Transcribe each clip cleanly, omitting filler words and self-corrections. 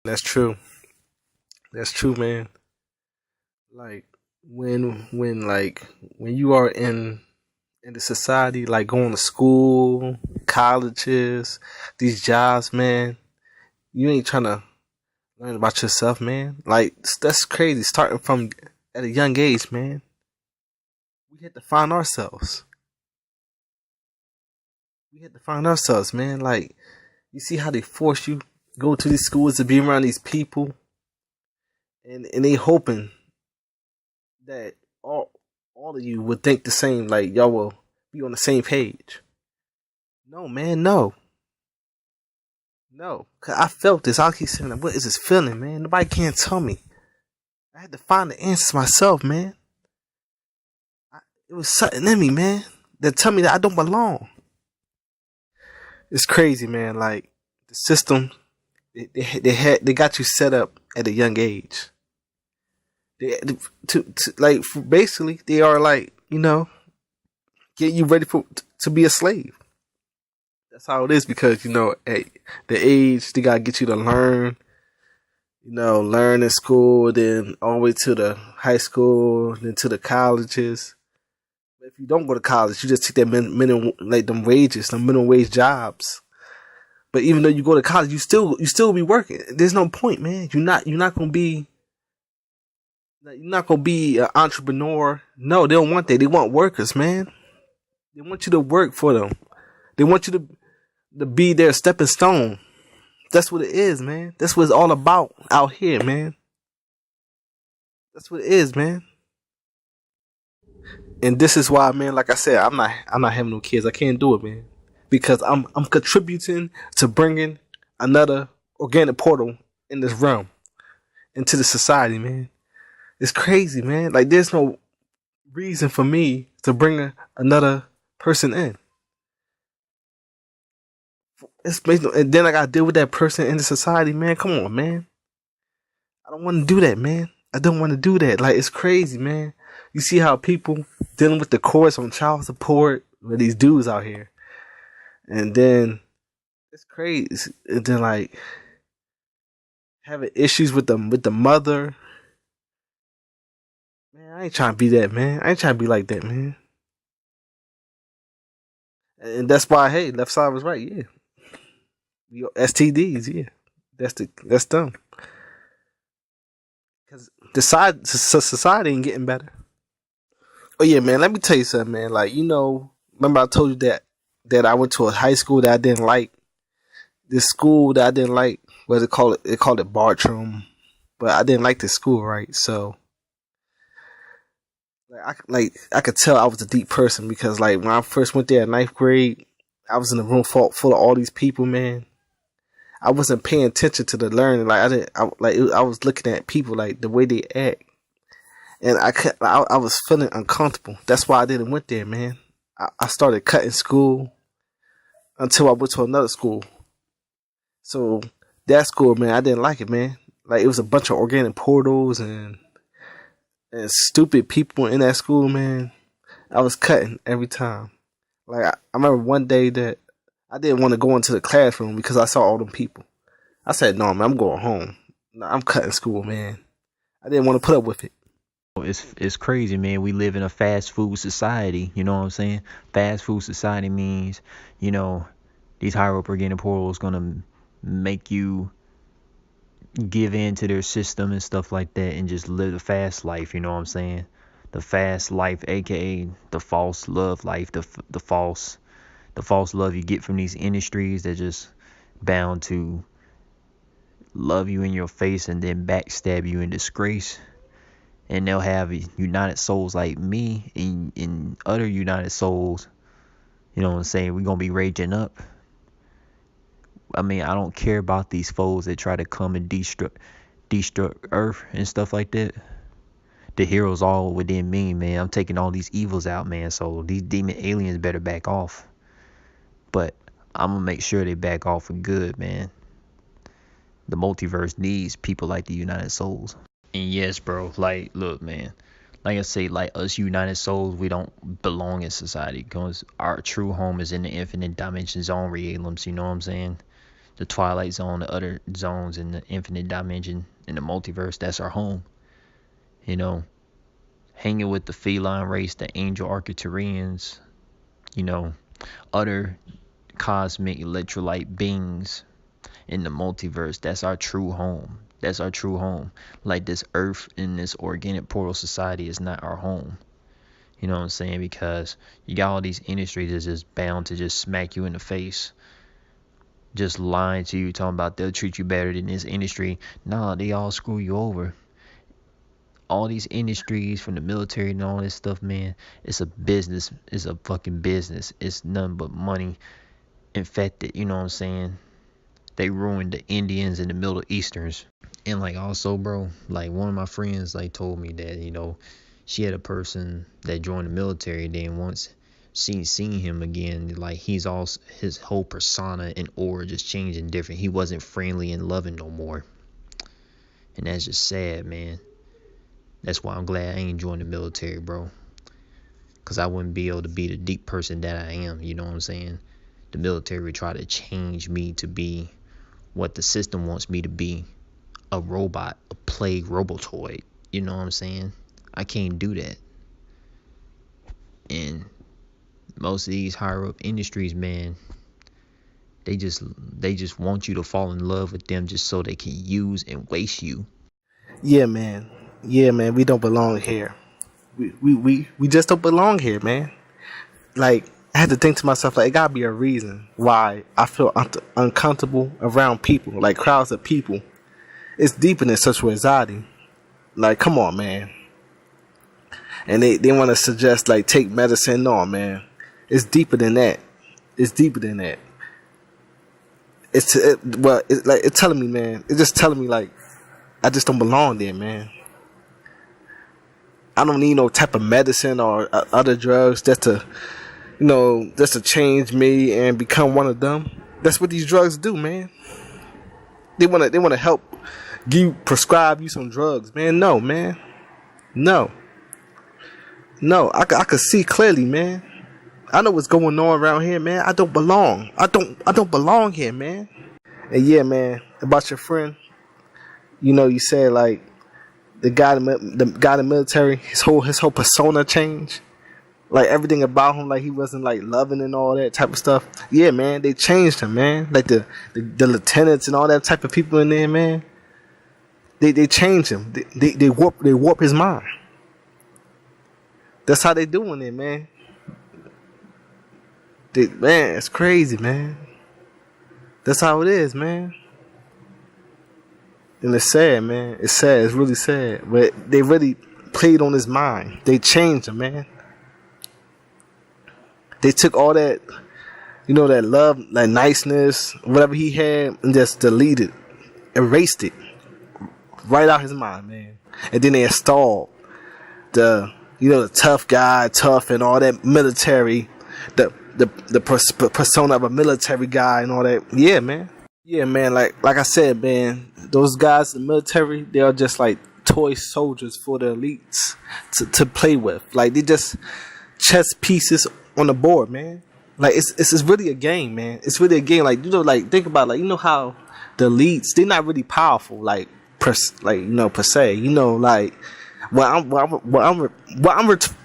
That's true. That's true, man. Like when you are in the society, like going to school, colleges, these jobs, man, you ain't trying to learn about yourself, man. Like that's crazy. Starting from at a young age, man, we had to find ourselves. We had to find ourselves, man. Like you see how they force you go to these schools to be around these people, and they hoping that all of you would think the same. Like y'all will be on the same page. No, man, no, no. 'Cause I felt this. I keep saying, "What is this feeling, man?" Nobody can't tell me. I had to find the answers myself, man. It was something in me, man, that tell me that I don't belong. It's crazy, man. Like the system, they got you set up at a young age. They to like basically they are like getting you ready to be a slave. That's how it is because at the age they gotta get you to learn. Learn in school, then all the way to the high school, then to the colleges. If you don't go to college, you just take that minimum, like them wages, them minimum wage jobs. But even though you go to college, you still be working. There's no point, man. You're not gonna be an entrepreneur. No, they don't want that. They want workers, man. They want you to work for them. They want you to be their stepping stone. That's what it is, man. That's what it's all about out here, man. That's what it is, man. And this is why, man. Like I said, I'm not having no kids. I can't do it, man, because I'm contributing to bringing another organic portal in this realm into the society, man. It's crazy, man. Like there's no reason for me to bring another person in. And then I gotta deal with that person in the society, man. Come on, man. I don't want to do that, man. I don't want to do that. Like it's crazy, man. You see how people dealing with the courts on child support with these dudes out here, and then it's crazy. And then like having issues with the mother. Man, I ain't trying to be that, man. I ain't trying to be like that, man. And that's why, hey, left side was right, yeah. STDs, yeah. That's them. Cause society ain't getting better. Oh yeah, man. Let me tell you something, man. Like remember I told you that I went to a high school that I didn't like. This school that I didn't like, what they call it? They called it Bartram, but I didn't like this school, right? So I could tell I was a deep person because like when I first went there in ninth grade, I was in a room full of all these people, man. I wasn't paying attention to the learning. Like I was looking at people like the way they act, and I was feeling uncomfortable. That's why I didn't went there, man. I started cutting school until I went to another school. So that school, man, I didn't like it, man. Like it was a bunch of organic portals and stupid people in that school, man. I was cutting every time. Like I remember one day that I didn't want to go into the classroom because I saw all them people. I said, "No, man, I'm going home. No, I'm cutting school, man." I didn't want to put up with it. It's crazy, man. We live in a fast food society. You know what I'm saying? Fast food society means, you know, these higher up organic portals gonna make you give in to their system and stuff like that and just live the fast life. You know what I'm saying? The fast life, aka the false love life, the false love you get from these industries that just bound to love you in your face and then backstab you in disgrace. And they'll have united souls like me and other united souls. You know what I'm saying? We're going to be raging up. I mean, I don't care about these foes that try to come and destruct Earth and stuff like that. The heroes all within me, man. I'm taking all these evils out, man. So these demon aliens better back off. But I'm going to make sure they back off for good, man. The multiverse needs people like the United Souls. And yes, bro, like, look, man. Like I say, like us United Souls, we don't belong in society because our true home is in the infinite dimension zone realms, you know what I'm saying? the Twilight Zone, the other zones in the infinite dimension, in the multiverse. That's our home. You know, hanging with the feline race, the angel Arcturians, you know, other cosmic electrolyte beings in the multiverse. That's our true home. That's our true home. Like this earth and this organic portal society is not our home. You know what I'm saying? Because you got all these industries that's just bound to just smack you in the face. Just lying to you, talking about they'll treat you better than this industry. Nah, they all screw you over. All these industries from the military and all this stuff, man, it's a business. It's a fucking business. It's nothing but money infected. You know what I'm saying? They ruined the Indians and the Middle Easterns. And like also, bro, like one of my friends like told me that, you know, she had a person that joined the military, then once seen him again, like he's all, his whole persona and aura just changing different. He wasn't friendly and loving no more. And that's just sad, man. That's why I'm glad I ain't joined the military, bro. Because I wouldn't be able to be the deep person that I am, you know what I'm saying? The military would try to change me to be what the system wants me to be. A robot, a plague robotoid. You know what I'm saying? I can't do that. And most of these higher up industries, man, they just want you to fall in love with them just so they can use and waste you. Yeah, man. Yeah, man. We don't belong here. We just don't belong here, man. Like, I had to think to myself, like, it gotta be a reason why I feel uncomfortable around people, like crowds of people. It's deeper than sexual anxiety. Like, come on, man. And they want to suggest, like, take medicine. No, man. It's deeper than that. It's deeper than that. It's telling me, man. It's just telling me, like, I just don't belong there, man. I don't need no type of medicine or other drugs just to change me and become one of them. That's what these drugs do, man. They wanna help prescribe you some drugs, man. No, man. No. I could see clearly, man. I know what's going on around here, man. I don't belong. I don't belong here, man. And yeah, man, about your friend, you know, you said like the guy in the military, his whole persona changed. Like everything about him, like he wasn't like loving and all that type of stuff. Yeah, man, they changed him, man. Like the lieutenants and all that type of people in there, man. They change him. They warp his mind. That's how they doing it, man. Man, it's crazy, man. That's how it is, man. And it's sad, man. It's sad. It's really sad. But they really played on his mind. They changed him, man. They took all that, you know, that love, that niceness, whatever he had, and just deleted, erased it right out his mind, man. And then they installed the tough guy, tough and all that military, the persona of a military guy and all that. Yeah, man. Yeah, man. Like I said, man, those guys in the military, they are just like toy soldiers for the elites to play with. Like they just chess pieces on the board, man. Like it's really a game, man. It's really a game. Like, you know, like think about it, like, you know how the elites, they're not really powerful, like per se. You know, like what I'm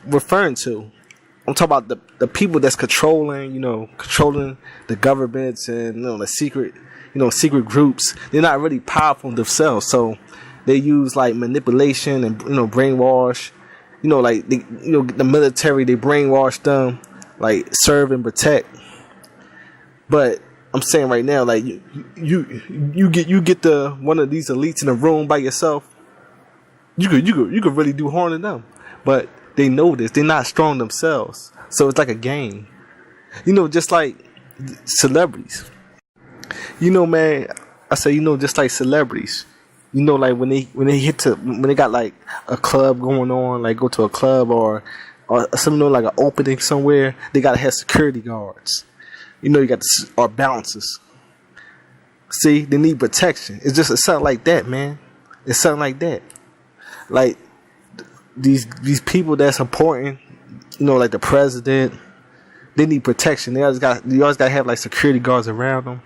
referring to. I'm talking about the people that's controlling the governments and the secret groups. They're not really powerful themselves, so they use like manipulation and brainwash. Like the military, they brainwash them, like serve and protect. But I'm saying right now, like you get the one of these elites in a room by yourself, you could really do harm to them. But they know this. They're not strong themselves. So it's like a game. Just like celebrities. Man, I say, just like celebrities. Like when they got like a club going on, like go to a club or something, like an opening somewhere, they gotta have security guards. You got or bouncers. See, they need protection. It's something like that, man. It's something like that. Like these people that's important, like the president, they need protection. You always gotta have like security guards around them.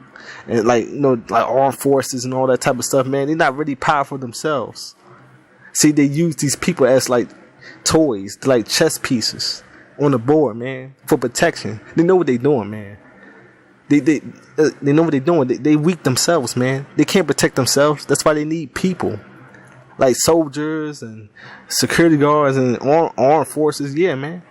and like like armed forces and all that type of stuff, man. They're not really powerful themselves. See, they use these people as like toys, like chess pieces on the board, man, for protection. They know what they're doing, man. They know what they're doing. They weak themselves, man. They can't protect themselves. That's why they need people like soldiers and security guards and armed forces. Yeah, man.